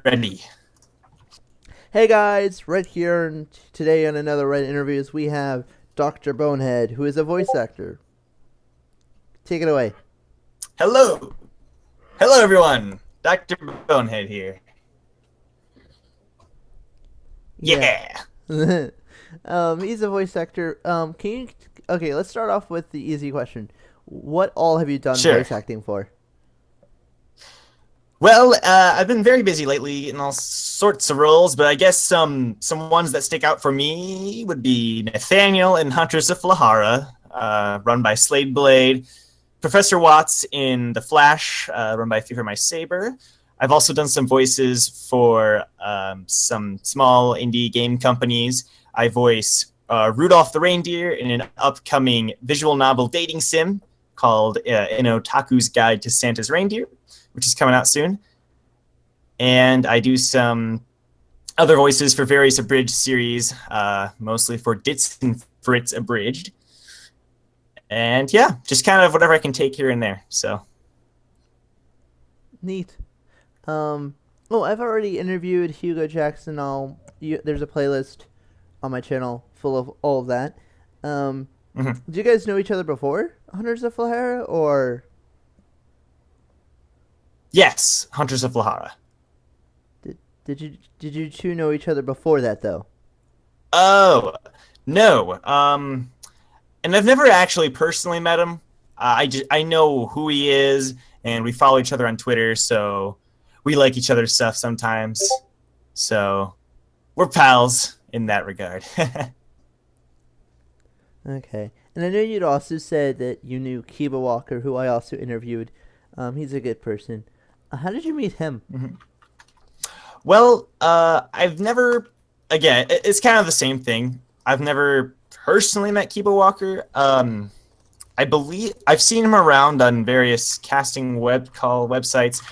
ready. Hey guys, Red here, and today on another Redinterviews we have Dr. Bonehead, who is a voice actor. Take it away. Hello. Hello, everyone. Dr. Bonehead here. Yeah. Yeah. He's a voice actor. Can you? Okay, let's start off with the easy question. What all have you done Sure. voice acting for? Well, I've been very busy lately in all sorts of roles, but I guess some ones that stick out for me would be Nathaniel in Hunters of Flahara, run by Slade Blade, Professor Watts in The Flash, run by Fever My Saber. I've also done some voices for some small indie game companies. I voice Rudolph the Reindeer in an upcoming visual novel dating sim called An Otaku's Guide to Santa's Reindeer, which is coming out soon. And I do some other voices for various abridged series, mostly for Ditz and Fritz Abridged. And yeah, just kind of whatever I can take here and there. So Neat. Oh, I've already interviewed Hugo Jackson. There's a playlist on my channel full of all of that. Do you guys know each other before Hunters of Flahara, or yes, Hunters of Flahara. did you two know each other before that though? Oh, no. And I've never actually personally met him. I know who he is, and we follow each other on Twitter, so we like each other's stuff sometimes. So we're pals in that regard. Okay. And I know you'd also said that you knew Kiba Walker, who I also interviewed. He's a good person. How did you meet him? Well, I've never. Again, it's kind of the same thing. I've never personally met Kiba Walker. I believe I've seen him around on various casting web call websites,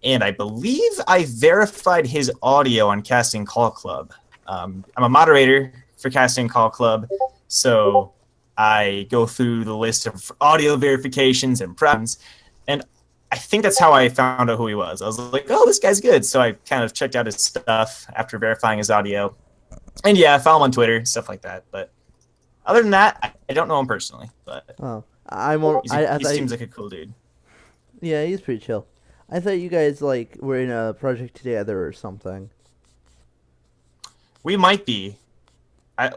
and I believe I verified his audio on Casting Call Club. I'm a moderator for Casting Call Club, so I go through the list of audio verifications and preferences, and I think that's how I found out who he was. I was like, oh, this guy's good. So I kind of checked out his stuff after verifying his audio. And yeah, I follow him on Twitter, stuff like that. But other than that, I don't know him personally. But Oh, I'm more. he seems like a cool dude. Yeah, he's pretty chill. I thought you guys were in a project together or something. We might be. A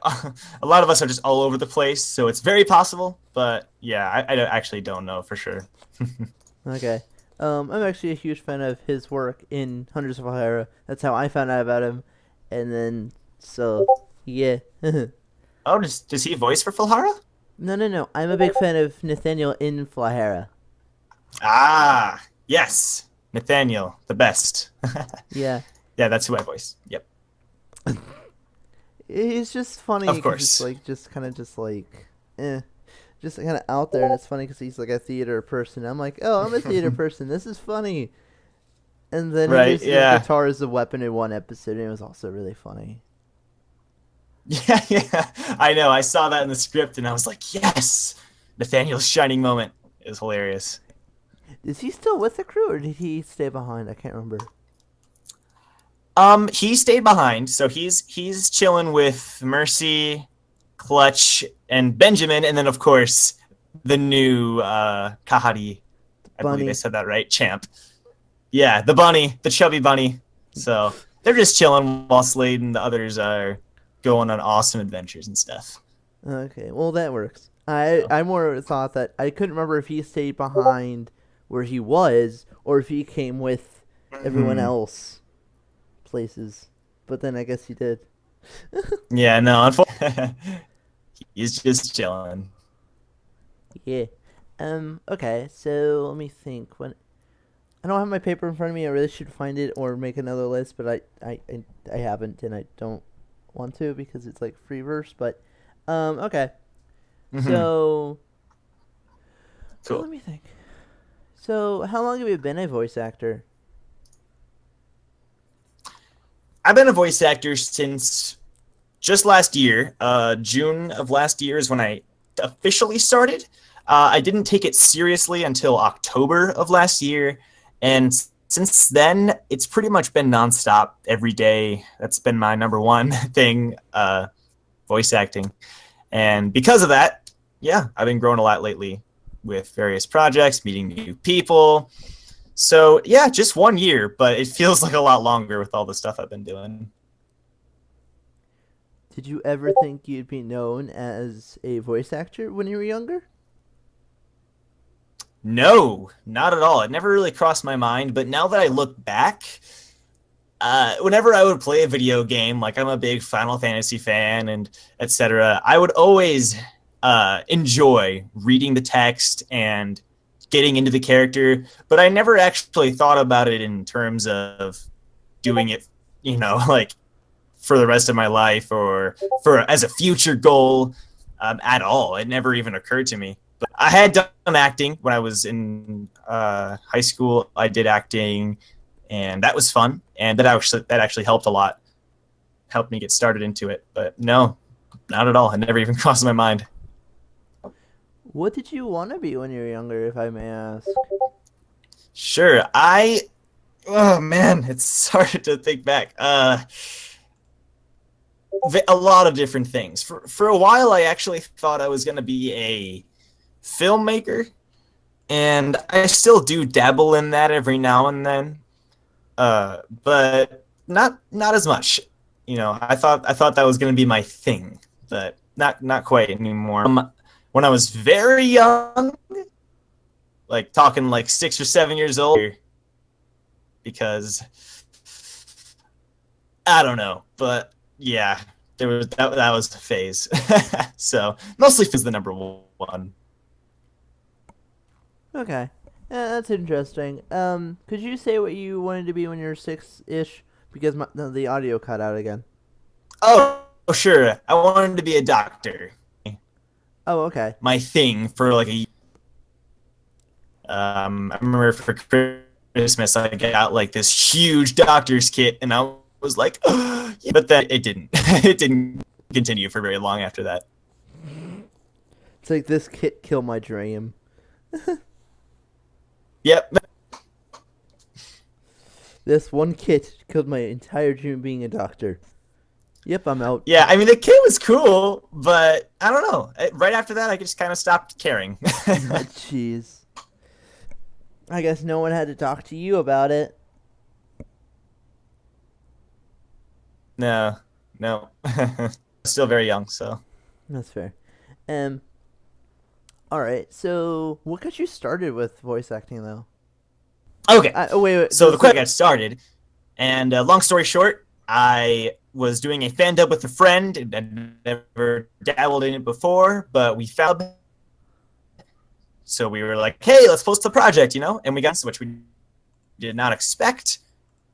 lot of us are just all over the place, so it's very possible. But yeah, I actually don't know for sure. Okay. I'm actually a huge fan of his work in Hunters of Ohio. That's how I found out about him, and then yeah. Oh, does he voice for Flahara? No. I'm a big fan of Nathaniel in Flahara. Ah, yes. Nathaniel, the best. Yeah. Yeah, that's who I voice. Yep. He's just funny. Of 'cause course. It's just kind of just kind of out there, and it's funny because he's like a theater person. I'm like, oh, I'm a theater person. This is funny. And then he Right, uses yeah. his guitar as a weapon in one episode, and it was also really funny. Yeah. I know. I saw that in the script, and I was like, yes! Nathaniel's shining moment is hilarious. Is he still with the crew, or did he stay behind? I can't remember. He stayed behind, so he's chilling with Mercy, Clutch, and Benjamin, and then of course the new Kahari. I believe I Bunny. said that right. Champ. Yeah, the bunny, the chubby bunny. So they're just chilling while Slade and the others are going on awesome adventures and stuff. Okay, well that works. I more thought that I couldn't remember if he stayed behind where he was or if he came with everyone else places. But then I guess he did. Yeah, no, unfortunately, he's just chilling. Yeah. Okay, so let me think. When I don't have my paper in front of me, I really should find it or make another list, but I haven't, and I don't want to because it's like free verse. But okay. So Cool. let me think. So how long have you been a voice actor? I've been a voice actor since just last year. June of last year is when I officially started. I didn't take it seriously until October of last year, and since then, it's pretty much been nonstop every day. That's been my number one thing, voice acting. And because of that, yeah, I've been growing a lot lately with various projects, meeting new people. So yeah, just 1 year, but it feels like a lot longer with all the stuff I've been doing. Did you ever think you'd be known as a voice actor when you were younger? No, not at all. It never really crossed my mind. But now that I look back, whenever I would play a video game, like I'm a big Final Fantasy fan and etc., I would always enjoy reading the text and getting into the character. But I never actually thought about it in terms of doing it, like for the rest of my life or for as a future goal at all. It never even occurred to me. But I had done acting when I was in high school. I did acting, and that was fun. And that actually helped a lot, helped me get started into it. But no, not at all. It never even crossed my mind. What did you want to be when you were younger, if I may ask? Sure, oh man, it's hard to think back. A lot of different things. For a while, I actually thought I was going to be a filmmaker, and I still do dabble in that every now and then, but not as much. I thought that was going to be my thing, but not quite anymore. When I was very young, like talking like 6 or 7 years old, because I don't know, but yeah, there was that was the phase. So mostly is the number one. Okay. Yeah, that's interesting. Could you say what you wanted to be when you were 6-ish? Because the audio cut out again. Oh, sure. I wanted to be a doctor. Oh, okay. My thing for like I remember for Christmas I got like this huge doctor's kit, and I was like, oh, yeah. But then it didn't. It didn't continue for very long after that. It's like, this kit killed my dream. Yep. This one kit killed my entire dream of being a doctor. Yep, I'm out. Yeah, I mean, the kit was cool, but I don't know. Right after that, I just kind of stopped caring. Jeez. I guess no one had to talk to you about it. No. Still very young, so. That's fair. All right. So, what got you started with voice acting, though? Okay. Wait. So the quick got started, and long story short, I was doing a fan dub with a friend, and I'd never dabbled in it before, but we found. So we were like, "Hey, let's post the project," and we got to, which we did not expect,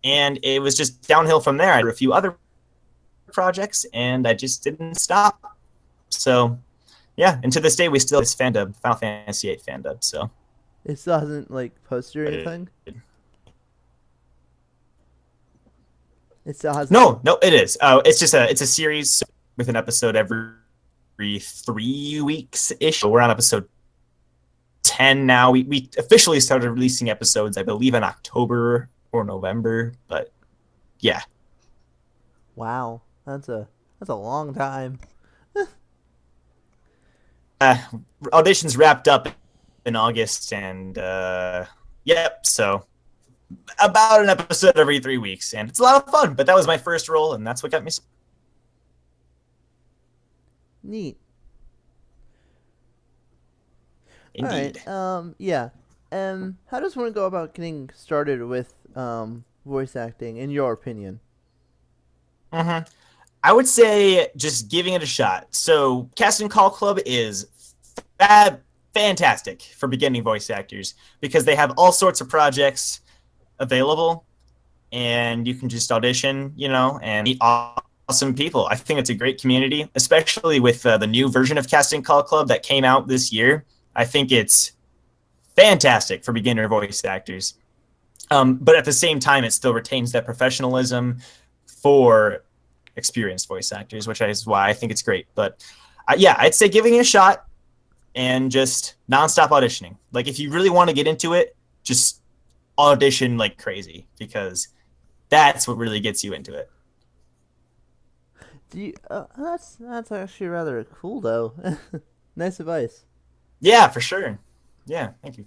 and it was just downhill from there. I did a few other projects, and I just didn't stop. So. Yeah, and to this day we still have this fan dub, Final Fantasy VIII fan dub. So it still hasn't posted or anything. It still has. No, it is. It's just it's a series with an episode every 3 weeks ish. We're on episode 10 now. We officially started releasing episodes, I believe, in October or November. But yeah. Wow, that's a long time. Auditions wrapped up in August, and yep, so about an episode every 3 weeks, and it's a lot of fun. But that was my first role, and that's what got me. Neat. Indeed. All right. Yeah. How does one go about getting started with voice acting, in your opinion? I would say just giving it a shot. So Casting Call Club is fantastic for beginning voice actors because they have all sorts of projects available, and you can just audition, and meet awesome people. I think it's a great community, especially with the new version of Casting Call Club that came out this year. I think it's fantastic for beginner voice actors. But at the same time, it still retains that professionalism for experienced voice actors, which is why I think it's great. But yeah, I'd say giving it a shot and just nonstop auditioning. Like if you really want to get into it, just audition like crazy, because that's what really gets you into it. Do you? That's actually rather cool though. Nice advice. Yeah, for sure. Yeah, thank you.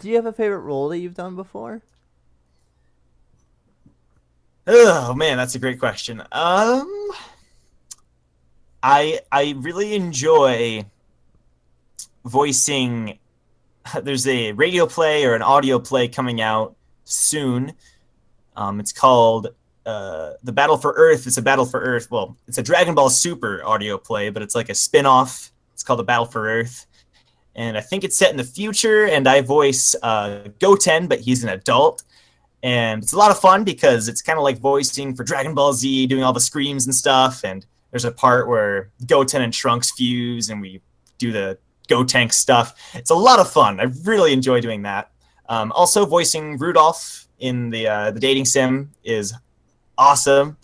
Do you have a favorite role that you've done before? Oh man, that's a great question. I really enjoy voicing. There's a radio play or an audio play coming out soon. It's called The Battle for Earth. It's a Battle for Earth. Well, it's a Dragon Ball Super audio play, but it's like a spin-off. It's called The Battle for Earth. And I think it's set in the future, and I voice Goten, but he's an adult. And it's a lot of fun because it's kind of like voicing for Dragon Ball Z, doing all the screams and stuff. And there's a part where Goten and Trunks fuse, and we do the Gotenk stuff. It's a lot of fun. I really enjoy doing that. Also, voicing Rudolph in the dating sim is awesome.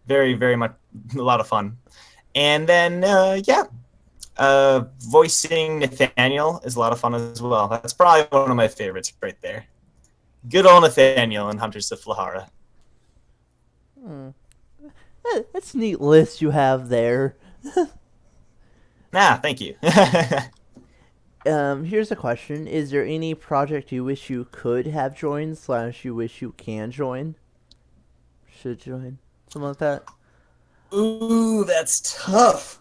Very, very much a lot of fun. And then, voicing Nathaniel is a lot of fun as well. That's probably one of my favorites right there. Good old Nathaniel in Hunters of Flahara. That's a neat list you have there. Thank you. Here's a question. Is there any project you wish you could have joined / you wish you can join? Should join? Something like that? Ooh, that's tough.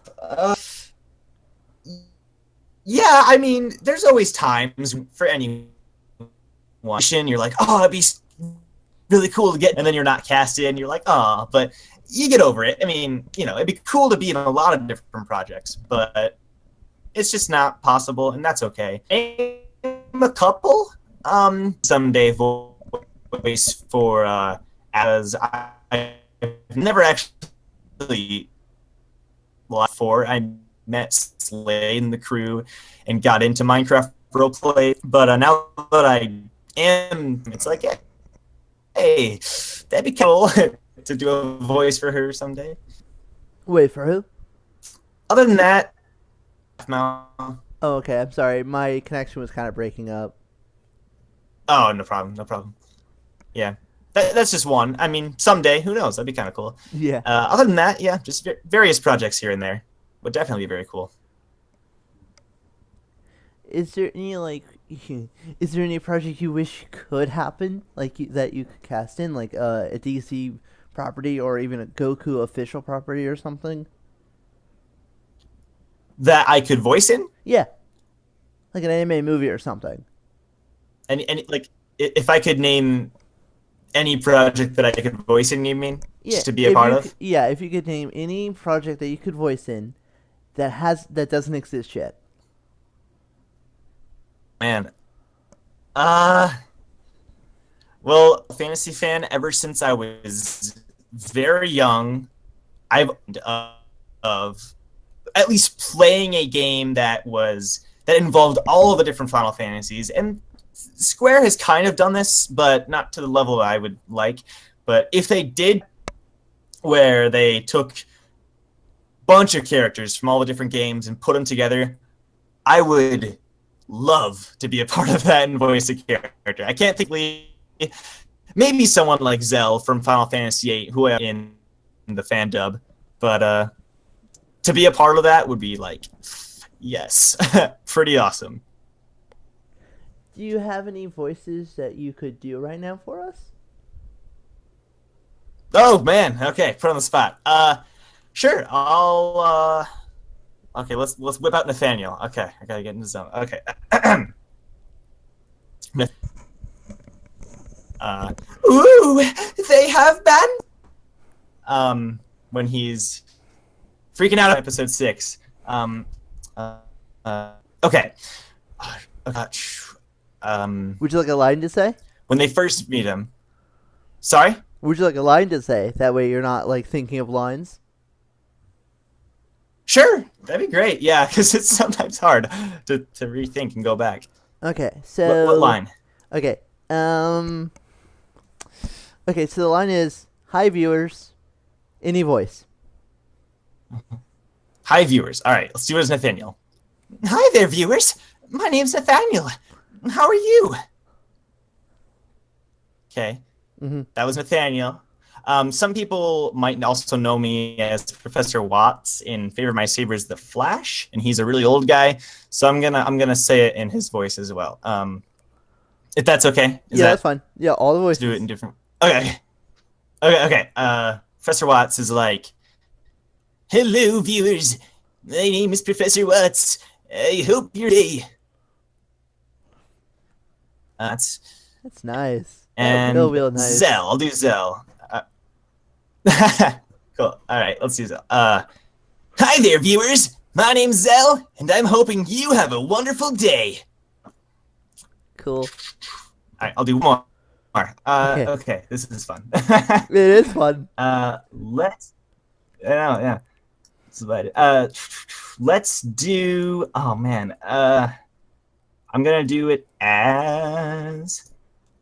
Yeah, I mean, there's always times for anyone. You're like, oh, it'd be really cool to get, and then you're not cast in. You're like, oh, but you get over it. I mean, it'd be cool to be in a lot of different projects, but it's just not possible, and that's okay. Name a couple. Someday voice for as I've never actually for. I met Slade and the crew and got into Minecraft roleplay, but now that I am, it's like, hey, that'd be cool to do a voice for her someday. Wait, for who? Other than that, no. Oh, okay. I'm sorry. My connection was kind of breaking up. Oh, no problem. Yeah, that's just one. I mean, someday, who knows? That'd be kind of cool. Yeah. Other than that, yeah, just various projects here and there would definitely be very cool. Is there any project you wish could happen, like that you could cast in, like a DC property or even a Goku official property or something? That I could voice in? Yeah, like an anime movie or something. And like, if I could name any project that I could voice in, you mean? Yeah, just to be a part of? Yeah, if you could name any project that you could voice in that doesn't exist yet. Man. Well, fantasy fan ever since I was very young. I've of at least playing a game that involved all of the different Final Fantasies, and Square has kind of done this, but not to the level I would like. But if they did, where they took a bunch of characters from all the different games and put them together, I would love to be a part of that and voice a character. I can't think maybe someone like Zell from Final Fantasy VIII, who I'm in the fan dub, but to be a part of that would be like, yes, pretty awesome. Do you have any voices that you could do right now for us? Oh man, okay, put on the spot. Sure, I'll okay, let's whip out Nathaniel. Okay, I gotta get in the zone. Okay. Ooh, they have been. When he's freaking out on episode 6. Okay. Would you like a line to say? When they first meet him. Sorry? Would you like a line to say? That way you're not like thinking of lines. Sure, that'd be great. Yeah, because it's sometimes hard to rethink and go back. Okay, so what line? Okay, okay, so the line is, "Hi viewers, any voice." Hi viewers. All right, let's do it as Nathaniel. Hi there, viewers. My name's Nathaniel. How are you? Okay, Mm-hmm. that was Nathaniel. Some people might also know me as Professor Watts in Favor My Sabers the Flash, and he's a really old guy, so I'm gonna say it in his voice as well. If that's okay, is Yeah, that's that fine. Yeah, all the let's do it in voices. different? Okay, okay. Professor Watts is like, "Hello, viewers. My name is Professor Watts. I hope you're day." That's That's nice. Real, and real nice. Zell. I'll do Zell. Cool. All right, let's do Zell. Hi there, viewers. My name's Zell, and I'm hoping you have a wonderful day. Cool. All right, I'll do one more. Okay. Okay, this is fun. It is fun. Let's. Yeah. Let's do. Oh man. I'm gonna do it as.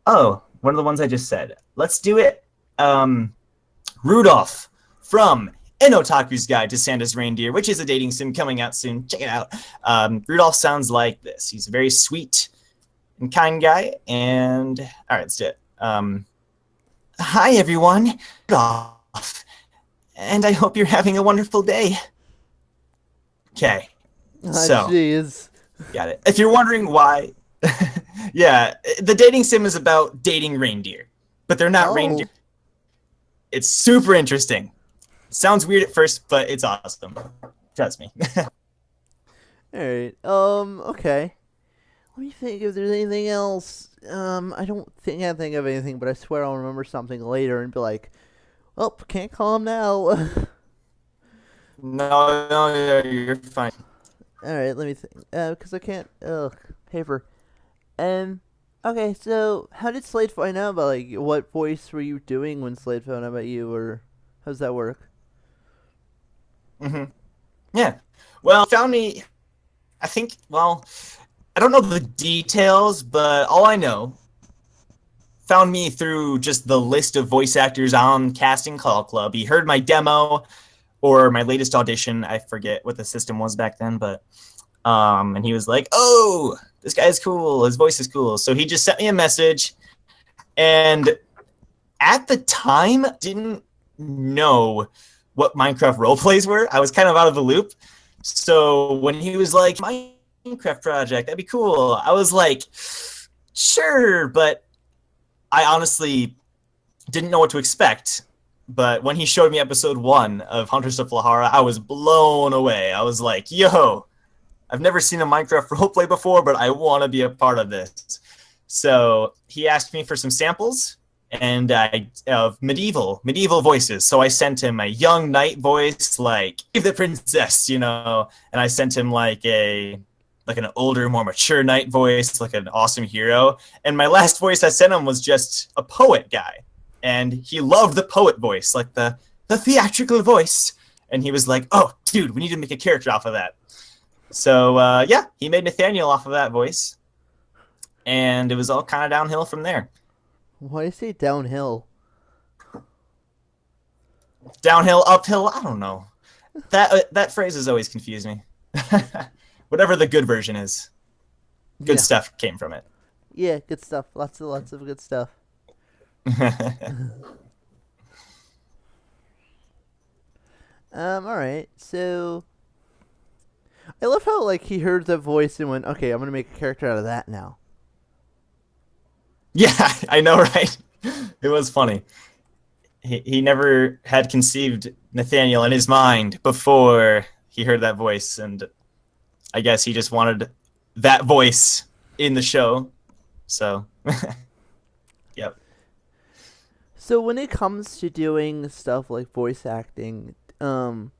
Oh, one of the ones I just said. Let's do it. Rudolph from An Otaku's Guide to Santa's Reindeer, which is a dating sim coming out soon. Check it out. Rudolph sounds like this. He's a very sweet and kind guy. And all right, let's do it. Hi, everyone. Rudolph. And I hope you're having a wonderful day. Okay. So, Jeez. got it. If you're wondering why, yeah, the dating sim is about dating reindeer, but they're not reindeer. It's super interesting. Sounds weird at first, but it's awesome. Trust me. Alright. Okay. Let me think if there's anything else. I don't think I think of anything, but I swear I'll remember something later and be like, "Oh, can't call him now." No, you're fine. Alright, let me think. Because I can't. Ugh, paper. Okay, so how did Slade find out about, like, what voice were you doing when Slade found out about you, or how does that work? Yeah. Well, found me. I think. Well, I don't know the details, but all I know, found me through just the list of voice actors on Casting Call Club. He heard my demo or my latest audition. I forget what the system was back then, but and he was like, "Oh, this guy's cool. His voice is cool." So he just sent me a message, and at the time, didn't know what Minecraft roleplays were. I was kind of out of the loop. So when he was like, Minecraft project, that'd be cool, I was like, sure, but I honestly didn't know what to expect. But when he showed me episode 1 of Hunters of Flahara, I was blown away. I was like, yo, I've never seen a Minecraft roleplay before, but I want to be a part of this. So he asked me for some samples and of medieval voices. So I sent him a young knight voice, like the princess, and I sent him like an older, more mature knight voice, like an awesome hero. And my last voice I sent him was just a poet guy, and he loved the poet voice, like the theatrical voice. And he was like, "Oh, dude, we need to make a character off of that." So yeah, he made Nathaniel off of that voice, and it was all kind of downhill from there. Why do you say downhill? Downhill, uphill, I don't know. That phrase has always confused me. Whatever the good version is, good stuff came from it. Yeah, good stuff. Lots of good stuff. All right. So I love how, like, he heard the voice and went, "Okay, I'm gonna make a character out of that now." Yeah, I know, right? It was funny. He never had conceived Nathaniel in his mind before he heard that voice, and I guess he just wanted that voice in the show. So, yep. So when it comes to doing stuff like voice acting, how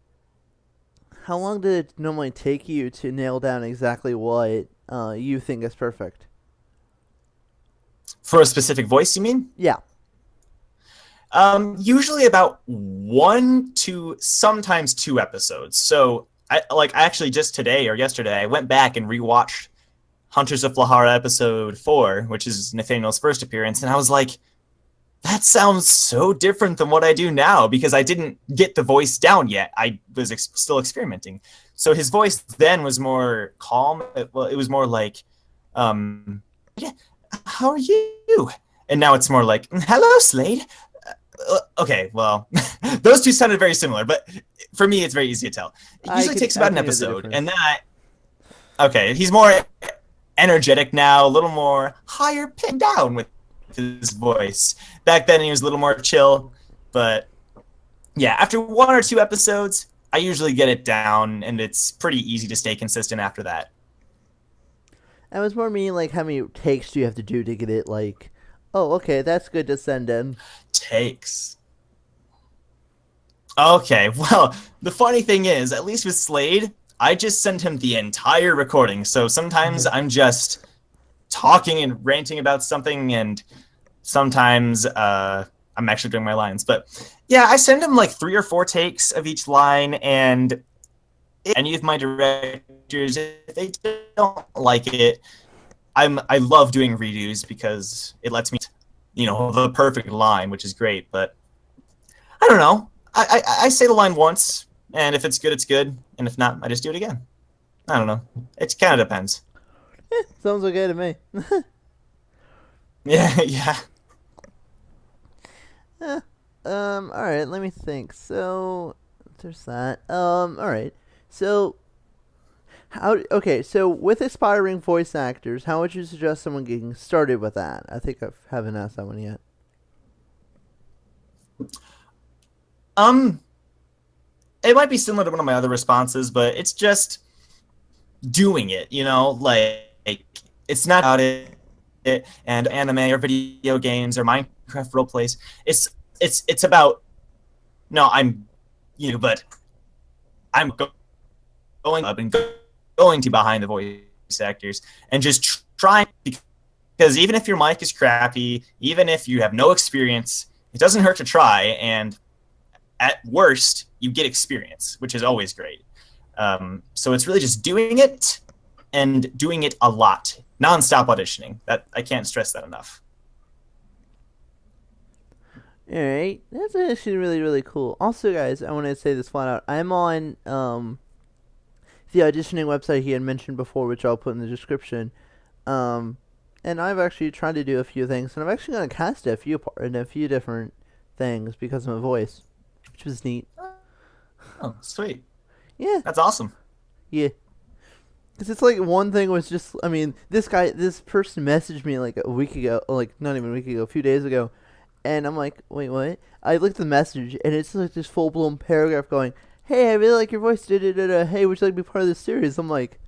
long did it normally take you to nail down exactly what you think is perfect? For a specific voice, you mean? Yeah. Usually about 1 to sometimes 2 episodes. So I actually just today or yesterday I went back and rewatched Hunters of Flahara episode 4, which is Nathaniel's first appearance, and I was like, that sounds so different than what I do now, because I didn't get the voice down yet. I was still experimenting. So his voice then was more calm. It was more like, "Yeah, how are you? and now it's more like, "Hello, Slade." Okay, well, those two sounded very similar, but for me, it's very easy to tell. It usually takes I about an can hear the episode, difference. and that okay, he's more energetic now, a little more higher pinned down with his voice. Back then, he was a little more chill, but yeah, after one or two episodes, I usually get it down, and it's pretty easy to stay consistent after that. And it was more meaning like how many takes do you have to do to get it like, oh, okay, that's good to send in. Takes. Okay, well, the funny thing is, at least with Slade, I just send him the entire recording. So sometimes I'm just talking and ranting about something, and sometimes I'm actually doing my lines. But yeah, I send him like 3 or 4 takes of each line, and any of my directors, if they don't like it, I love doing redos because it lets me, the perfect line, which is great. But I don't know. I say the line once, and if it's good, it's good, and if not, I just do it again. I don't know. It kind of depends. Sounds okay to me. Yeah, yeah. Eh, all right, let me think. So there's that. All right. So how? Okay, so with aspiring voice actors, how would you suggest someone getting started with that? I think I haven't asked that one yet. Um, it might be similar to one of my other responses, but it's just doing it. Like it's not about it and anime or video games or Minecraft role plays. It's about no, but I'm going up and going to behind the voice actors and just trying, because even if your mic is crappy, even if you have no experience, it doesn't hurt to try, and at worst you get experience, which is always great. So it's really just doing it and doing it a lot, nonstop auditioning. That I can't stress that enough. All right, that's actually really really cool. Also, guys, I want to say this flat out. I'm on the auditioning website he had mentioned before, which I'll put in the description. Um, and I've actually tried to do a few things, and I'm actually going to cast in a few different things because of my voice, which was neat. Oh, sweet. Yeah, That's awesome. yeah. Because it's like one thing was just, I mean, this person messaged me like a week ago, like not even a week ago, a few days ago, and I'm like, wait, what? I looked at the message, and it's like this full blown paragraph going, hey, I really like your voice, da da da da. Hey, would you like to be part of this series? I'm like,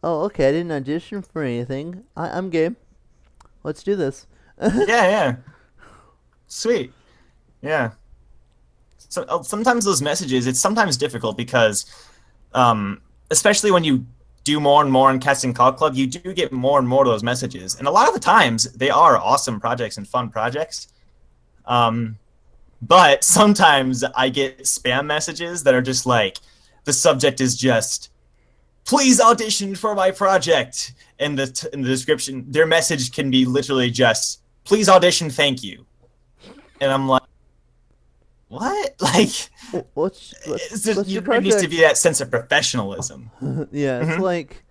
oh, okay, I didn't audition for anything. I'm game. Let's do this. Yeah, yeah. Sweet. Yeah. So sometimes those messages, it's sometimes difficult because, especially when you do more and more in Casting Call Club, you do get more and more of those messages, and a lot of the times they are awesome projects and fun projects. But sometimes I get spam messages that are just like, the subject is just, please audition for my project. And in the description, their message can be literally just, please audition, thank you. And I'm like, what? Like, What's your there needs to project? be that sense of professionalism. Yeah, it's Hmm. like,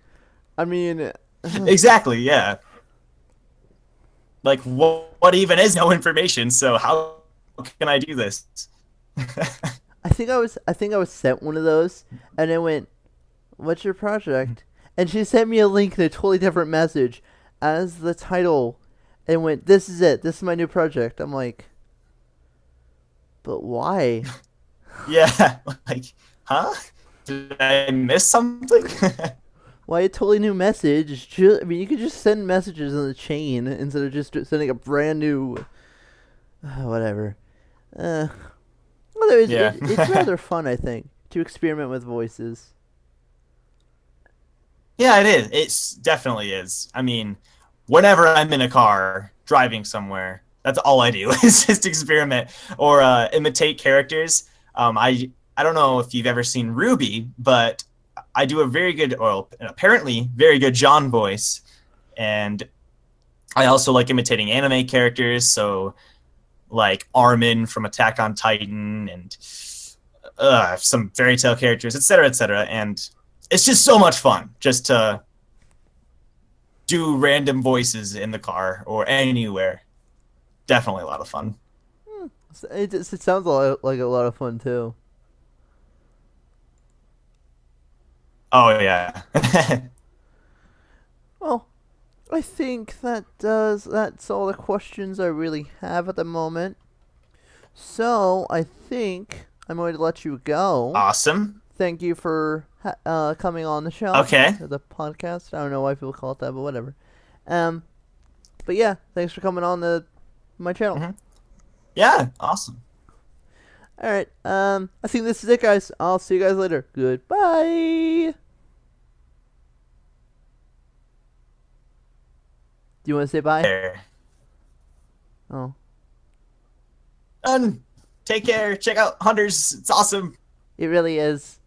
I mean, Exactly, yeah. Like, what even is no information? So how can I do this? I think I was sent one of those, and I went, "What's your project?" And she sent me a link in a totally different message as the title, and went, "This is it. This is my new project." I'm like, "But why?" Yeah, like, huh? Did I miss something? Why a totally new message? I mean, you could just send messages in the chain instead of just sending a brand new, whatever. Uh, well, Yeah. it's rather fun, I think, to experiment with voices. Yeah, it is. It definitely is. I mean, whenever I'm in a car driving somewhere, that's all I do is just experiment or imitate characters. I don't know if you've ever seen Ruby, but I do a very good, or apparently very good John voice, and I also like imitating anime characters. So like Armin from Attack on Titan and some fairy tale characters, etc., etc. And it's just so much fun just to do random voices in the car or anywhere. definitely a lot of fun. It sounds like a lot of fun too. Oh yeah. Well, I think that's all the questions I really have at the moment. So I think I'm going to let you go. Awesome. Thank you for coming on the show, Okay. the podcast. I don't know why people call it that, but whatever. Um, but yeah, thanks for coming on the my channel. Hmm. Yeah, awesome. All right. I think this is it, guys. I'll see you guys later. Goodbye. Do you want to say bye? There. Oh. Done. Take care. Check out Hunters. It's awesome. It really is.